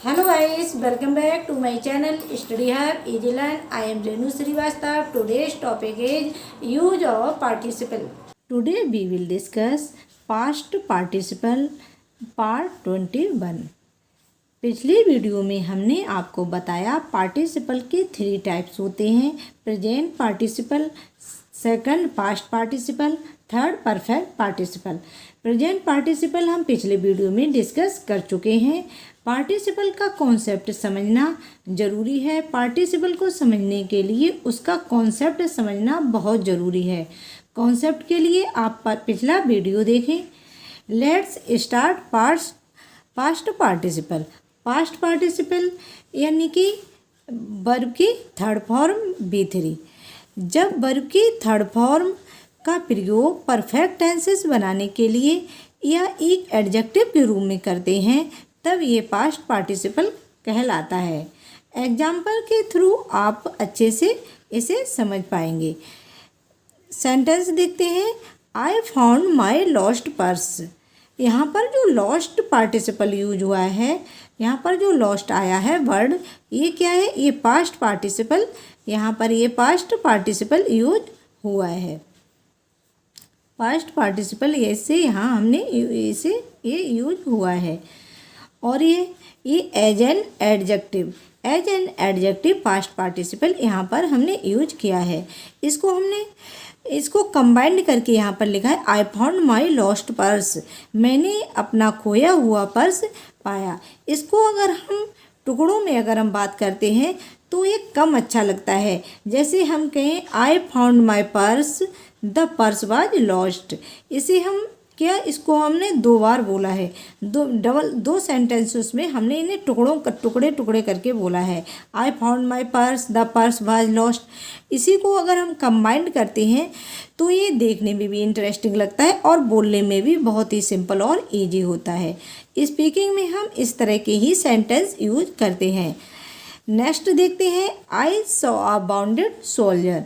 Hello guys, welcome back to my channel Study Hub Easy Learn. I am Renu Srivastav. Today's topic is use of participle. Today we will discuss past participle part 21. पिछली video में हमने आपको बताया participle के 3 types होते हैं, present participle, second past participle, third perfect participle. Present participle हम पिछले वीडियो में डिस्कस कर चुके हैं। पार्टिसिपल का कॉन्सेप्ट समझना ज़रूरी है। पार्टिसिपल को समझने के लिए उसका कॉन्सेप्ट समझना बहुत ज़रूरी है। कॉन्सेप्ट के लिए आप पिछला वीडियो देखें। Let's start past participle. Past participle यानी कि वर्ब की थर्ड फॉर्म B3। जब वर्ब की थर्ड फॉर्म का प्रयोग परफेक्ट टेंसेस बनाने के लिए या एक एडजेक्टिव के रूप में करते हैं तब ये पास्ट पार्टिसिपल कहलाता है। एग्जाम्पल के थ्रू आप अच्छे से इसे समझ पाएंगे। सेंटेंस देखते हैं। I found my lost purse. यहाँ पर जो लॉस्ट पार्टिसिपल यूज हुआ है, यहाँ पर जो लॉस्ट आया है वर्ड, ये क्या है? ये पास्ट पार्टिसिपल। यहाँ पर ये पास्ट पार्टिसिपल यूज हुआ है। पास्ट पार्टिसिपल ऐसे यहाँ हमने इसे ये यूज हुआ है। और ये as an adjective past participle यहाँ पर हमने यूज किया है। इसको कंबाइंड करके यहाँ पर लिखा है I found my lost purse. मैंने अपना खोया हुआ पर्स पाया। इसको अगर हम टुकड़ों में अगर हम बात करते हैं तो ये कम अच्छा लगता है। जैसे हम कहें I found my purse, the purse was lost. इसे हम क्या, इसको हमने 2 बार बोला है। दो सेंटेंसेस में हमने इन्हें टुकड़े करके बोला है। I found my purse, the purse was lost. इसी को अगर हम कंबाइंड करते हैं तो ये देखने में भी इंटरेस्टिंग लगता है और बोलने में भी बहुत ही सिंपल और ईजी होता है। स्पीकिंग में हम इस तरह के ही सेंटेंस यूज करते हैं। नेक्स्ट देखते हैं। I saw a bounded soldier.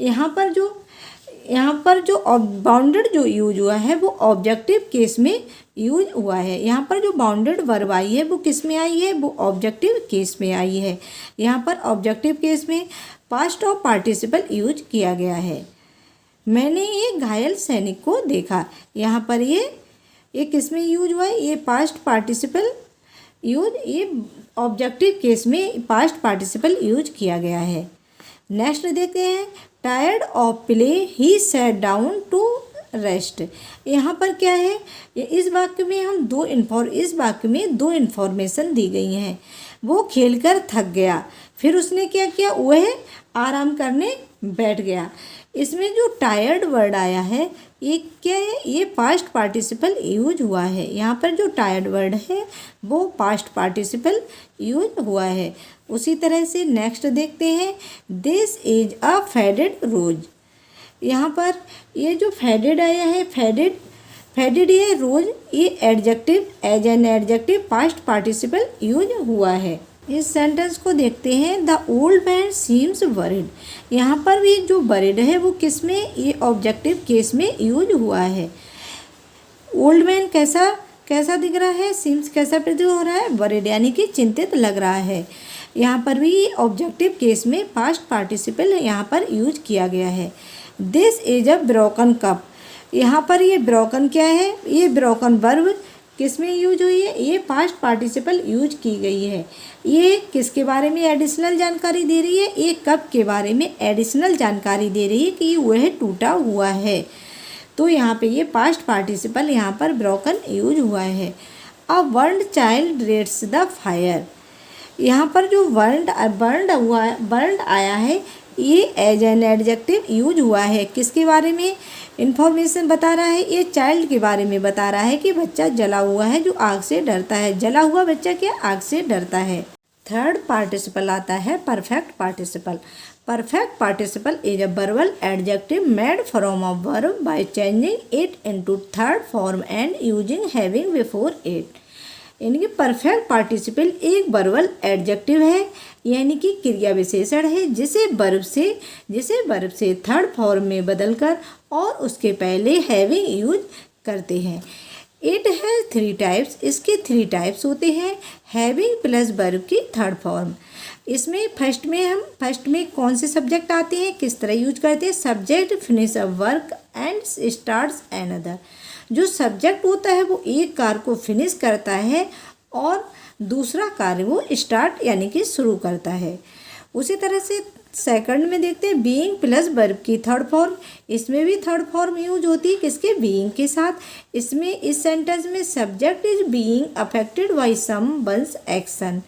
यहाँ पर जो बाउंडेड जो यूज हुआ है वो ऑब्जेक्टिव केस में यूज हुआ है। यहाँ पर जो बाउंडेड वर्ब आई है वो किस में आई है? वो ऑब्जेक्टिव केस में आई है। यहाँ पर ऑब्जेक्टिव केस में पास्ट ऑफ पार्टिसिपल यूज किया गया है। मैंने एक घायल सैनिक को देखा। यहाँ पर ये किस में यूज हुआ है? ये पास्ट पार्टिसिपल यूज, ये ऑब्जेक्टिव केस में पास्ट पार्टिसिपल यूज किया गया है। नेक्स्ट देखते हैं। Tired of play he sat down to rest. यहाँ पर क्या है? इस वाक्य में 2 इन्फॉर्मेशन दी गई हैं। वो खेलकर थक गया, फिर उसने क्या किया? वह आराम करने बैठ गया। इसमें जो टायर्ड वर्ड आया है ये क्या है? ये पास्ट पार्टिसिपल यूज हुआ है। यहाँ पर जो टायर्ड वर्ड है वो पास्ट पार्टिसिपल यूज हुआ है। उसी तरह से नेक्स्ट देखते हैं। दिस इज अ फेडेड रोज। यहाँ पर ये जो फेडेड आया है, फेडेड ये रोज, ये as an adjective past participle use हुआ है। इस सेंटेंस को देखते हैं। The old man seems worried. यहाँ पर भी जो वरिड है वो किस में? ये ऑब्जेक्टिव केस में यूज हुआ है। ओल्ड मैन कैसा दिख रहा है? सीम्स कैसा प्रतीत हो रहा है? वरिड यानी कि चिंतित लग रहा है। यहाँ पर भी ऑब्जेक्टिव केस में पास्ट पार्टिसिपल यहाँ पर यूज किया गया है। This is a broken cup. यहाँ पर ये ब्रोकन क्या है? ये ब्रोकन वर्ब किस में यूज हुई है? ये पास्ट पार्टिसिपल यूज की गई है। ये किसके बारे में एडिशनल जानकारी दे रही है? ये कप के बारे में एडिशनल जानकारी दे रही है कि वह टूटा हुआ है। तो यहाँ पे ये पास्ट पार्टिसिपल यहाँ पर ब्रोकन यूज हुआ है। A world child rates the fire. यहाँ पर जो वर्ल्ड आया है ये एज एन एडजेक्टिव यूज हुआ है। किसके बारे में इंफॉर्मेशन बता रहा है? ये चाइल्ड के बारे में बता रहा है कि बच्चा जला हुआ है जो आग से डरता है। जला हुआ बच्चा क्या आग से डरता है। थर्ड पार्टिसिपल आता है perfect participle. Perfect participle is a verbal adjective made from a verb by changing it into third form and using having before it. यानी कि परफेक्ट पार्टिसिपल एक वर्बल एडजेक्टिव है, यानी कि क्रिया विशेषण है जिसे वर्ब से थर्ड फॉर्म में बदलकर और उसके पहले हैविंग यूज करते हैं। इट हैज़ 3 टाइप्स, इसके 3 टाइप्स होते हैं। हैविंग प्लस वर्ब की थर्ड फॉर्म। इसमें फर्स्ट में कौन से सब्जेक्ट आते हैं, किस तरह यूज करते हैं। Subject finish a work and starts another. जो सब्जेक्ट होता है वो एक कार्य को फिनिश करता है और दूसरा कार्य वो स्टार्ट यानी कि शुरू करता है। उसी तरह से सेकंड में देखते हैं बीइंग प्लस वर्ब की थर्ड फॉर्म। इसमें भी थर्ड फॉर्म यूज होती है किसके, बीइंग के साथ। इसमें इस सेंटेंस में subject is being affected by someone's action.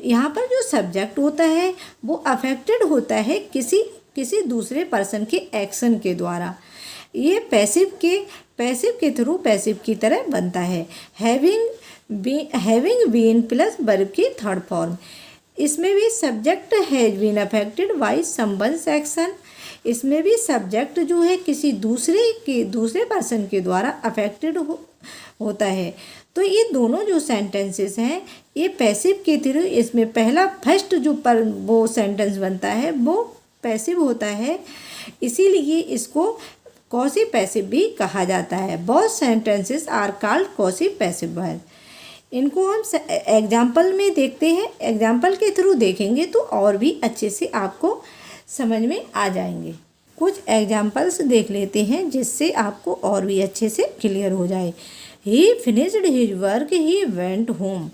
यहाँ पर जो सब्जेक्ट होता है वो अफेक्टेड होता है किसी दूसरे पर्सन के एक्शन के द्वारा। ये पैसिव के थ्रू पैसिव की तरह बनता है। हैविंग बीन प्लस वर्ब की थर्ड फॉर्म। इसमें भी subject has been affected by someone's action. इसमें भी सब्जेक्ट जो है किसी दूसरे पर्सन के द्वारा अफेक्टेड होता है। तो ये दोनों जो सेंटेंसेस हैं ये पैसिव के थ्रू, इसमें फर्स्ट जो वो सेंटेंस बनता है वो पैसिव होता है, इसीलिए इसको कॉसिव पैसिव भी कहा जाता है। Both sentences are called causative passive verb. इनको हम एग्जाम्पल में देखते हैं, एग्जाम्पल के थ्रू देखेंगे तो और भी अच्छे से आपको समझ में आ जाएंगे। कुछ एग्जाम्पल्स देख लेते हैं जिससे आपको और भी अच्छे से क्लियर हो जाए। ही फिनिश्ड हिज वर्क, ही वेंट होम।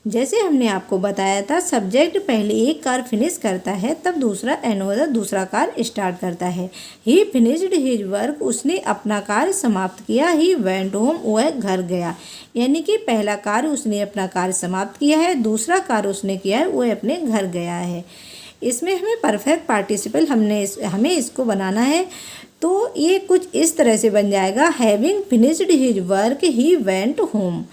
जैसे हमने आपको बताया था सब्जेक्ट पहले एक कार्य फिनिश करता है तब दूसरा कार्य स्टार्ट करता है। ही फिनिश्ड हिज वर्क, उसने अपना कार्य समाप्त किया। ही वेंट होम, वह घर गया। यानी कि पहला कार्य उसने अपना कार्य समाप्त किया है, दूसरा कार्य उसने किया है वह अपने घर गया है। इसमें हमें परफेक्ट पार्टिसिपल हमें इसको बनाना है। तो ये कुछ इस तरह से बन जाएगा, हैविंग फिनिश्ड हिज वर्क ही वेंट होम।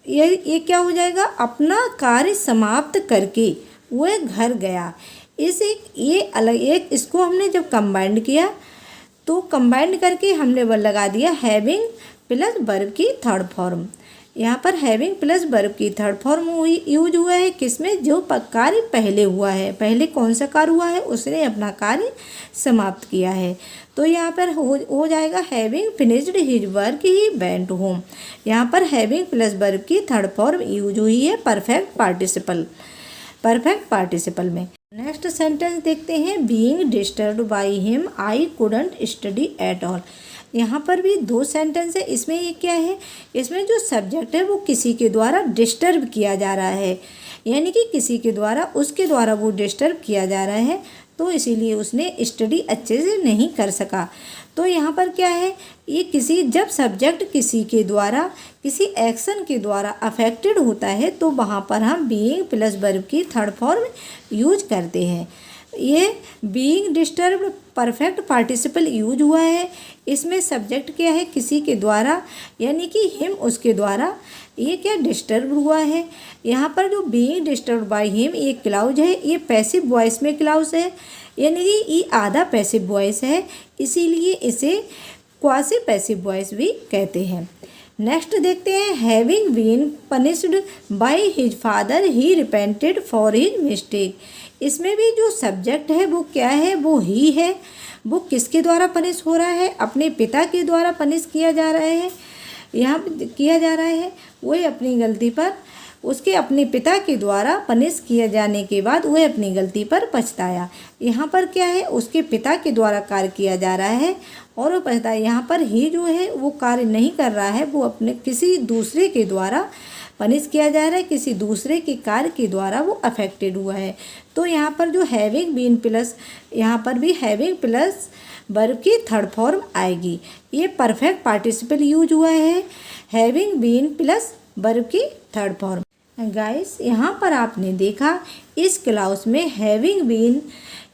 ये क्या हो जाएगा, अपना कार्य समाप्त करके वह घर गया। इसको हमने जब कंबाइंड किया तो कंबाइंड करके हमने वो लगा दिया हैविंग प्लस वर्ब की थर्ड फॉर्म। यहाँ पर हैविंग प्लस वर्ब की थर्ड फॉर्म यूज हुआ है किसमें, जो कार्य पहले हुआ है। पहले कौन सा कार्य हुआ है, उसने अपना कार्य समाप्त किया है। तो यहाँ पर हो जाएगा हैविंग फिनिश्ड हिज वर्क ही वेंट होम। यहाँ पर हैविंग प्लस वर्ब की थर्ड फॉर्म यूज हुई है परफेक्ट पार्टिसिपल में। नेक्स्ट सेंटेंस देखते हैं, being disturbed by him I couldn't study at all. यहाँ पर भी 2 सेंटेंस है। इसमें ये क्या है, इसमें जो सब्जेक्ट है वो किसी के द्वारा डिस्टर्ब किया जा रहा है, यानी कि किसी के द्वारा उसके द्वारा वो डिस्टर्ब किया जा रहा है, तो इसीलिए उसने स्टडी अच्छे से नहीं कर सका। तो यहाँ पर क्या है, ये जब सब्जेक्ट किसी एक्शन के द्वारा अफेक्टेड होता है तो वहाँ पर हम बीइंग प्लस वर्ब की थर्ड फॉर्म यूज करते हैं। ये being disturbed perfect participle use हुआ है। इसमें सब्जेक्ट क्या है, किसी के द्वारा, यानी कि हिम उसके द्वारा ये क्या डिस्टर्ब हुआ है। यहाँ पर जो बीइंग डिस्टर्ब्ड बाय हिम ये क्लाउज है, ये पैसिव वॉइस में क्लाउज है, यानी कि ये आधा पैसिव वॉइस है, इसीलिए इसे क्वासी पैसिव वॉइस भी कहते हैं। नेक्स्ट देखते हैं, having been punished by his father he repented for his mistake. इसमें भी जो सब्जेक्ट है वो क्या है, वो ही है। वो किसके द्वारा पनिश हो रहा है, अपने पिता के द्वारा पनिश किया जा रहा है। वह अपनी गलती पर, उसके अपने पिता के द्वारा पनिश किए जाने के बाद वह अपनी गलती पर पछताया। यहाँ पर क्या है, उसके पिता के द्वारा कार्य किया जा रहा है और वो पछताया। यहाँ पर ही जो है वो कार्य नहीं कर रहा है, वो अपने किसी दूसरे के द्वारा पनिश किया जा रहा है, किसी दूसरे के कार्य के द्वारा वो अफेक्टेड हुआ है। तो यहाँ पर जो हैविंग बीन प्लस, यहाँ पर भी हैविंग प्लस वर्ब की थर्ड फॉर्म आएगी। ये परफेक्ट पार्टिसिपल यूज हुआ है, हैविंग बीन प्लस वर्ब की थर्ड फॉर्म। गाइस, यहाँ पर आपने देखा इस क्लाउज में हैविंग बीन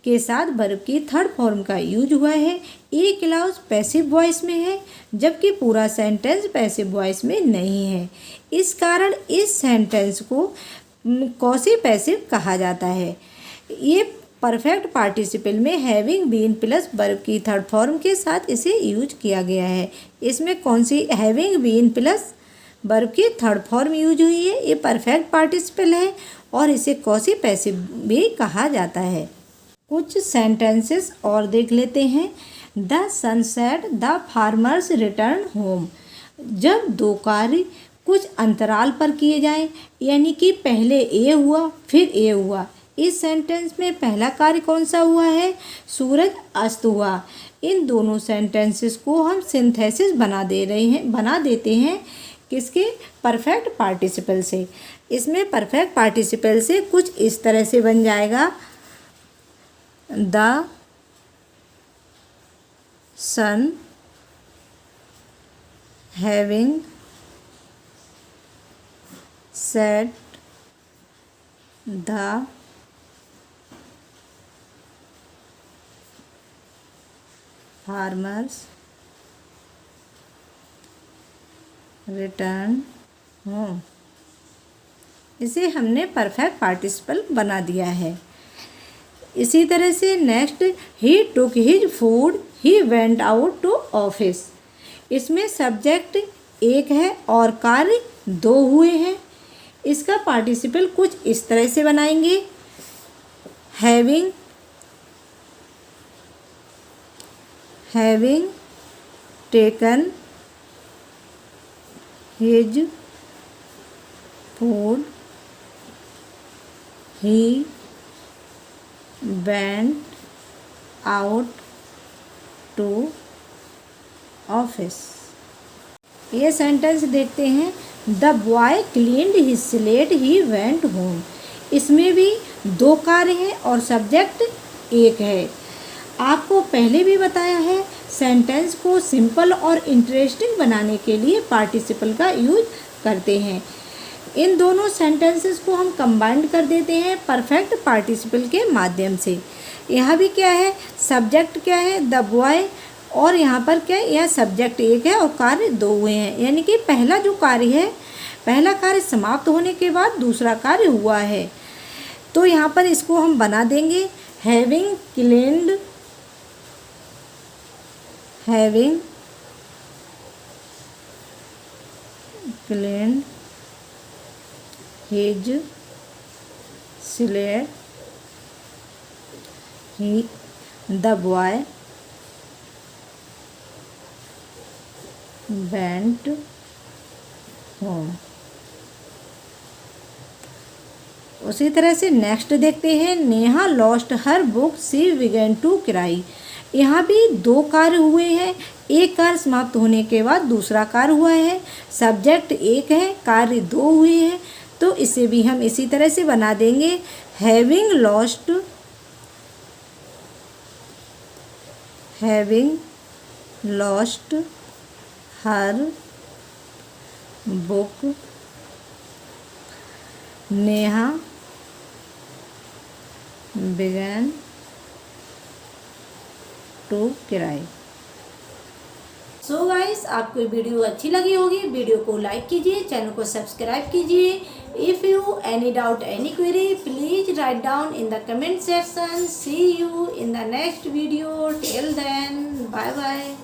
के साथ वर्ब की थर्ड फॉर्म का यूज हुआ है। ये क्लाउज पैसिव वॉइस में है जबकि पूरा सेंटेंस पैसिव वॉइस में नहीं है। इस कारण इस सेंटेंस को कॉसी पैसिव कहा जाता है। ये परफेक्ट पार्टिसिपल में हैविंग बीन प्लस वर्ब की थर्ड फॉर्म के साथ इसे यूज किया गया है। इसमें कौन सी हैविंग बीन प्लस वर्ब की थर्ड फॉर्म यूज हुई है, ये परफेक्ट पार्टिसिपल है और इसे कॉसी पैसिव भी कहा जाता है। कुछ सेंटेंसेस और देख लेते हैं। The sunset the farmers return home. जब दो कार्य कुछ अंतराल पर किए जाएं, यानी कि पहले ए हुआ फिर ए हुआ। इस सेंटेंस में पहला कार्य कौन सा हुआ है? सूरज अस्त हुआ। इन दोनों सेंटेंसेस को हम सिंथेसिस बना देते हैं किसके? परफेक्ट पार्टिसिपल से। इसमें परफेक्ट पार्टिसिपल से कुछ इस तरह से बन जाएगा, the sun having set the farmers return home. इसे हमने परफेक्ट पार्टिसिपल बना दिया है। इसी तरह से next, he took his food he went out to office. इसमें सब्जेक्ट एक है और कार्य दो हुए हैं। इसका पार्टिसिपल कुछ इस तरह से बनाएंगे, having taken his food he went out to office. ये सेंटेंस देखते हैं, the boy cleaned his slate he went home. इसमें भी दो कार्य हैं और सब्जेक्ट एक है। आपको पहले भी बताया है, सेंटेंस को सिंपल और इंटरेस्टिंग बनाने के लिए पार्टिसिपल का यूज करते हैं। इन दोनों सेंटेंसेस को हम कंबाइंड कर देते हैं परफेक्ट पार्टिसिपल के माध्यम से। यहाँ भी क्या है? सब्जेक्ट क्या है? द बॉय, और यहाँ पर क्या है? यह सब्जेक्ट एक है और कार्य दो हुए हैं, यानी कि पहला जो कार्य है, पहला कार्य समाप्त होने के बाद दूसरा कार्य हुआ है। तो यहाँ पर इसको हम बना देंगे, having cleaned his slate he the boy went home. उसी तरह से नेक्स्ट देखते हैं, Neha lost her book she began to cry. यहाँ भी दो कार्य हुए हैं, एक कार्य समाप्त होने के बाद दूसरा कार्य हुआ है। सब्जेक्ट एक है, कार्य दो हुए हैं, तो इसे भी हम इसी तरह से बना देंगे, having lost her book Neha began to cry. So guys, आपको वीडियो अच्छी लगी होगी, वीडियो को लाइक कीजिए, चैनल को सब्सक्राइब कीजिए। If you any doubt any query please write down in the comment section. See you in the next video. Till then, bye bye.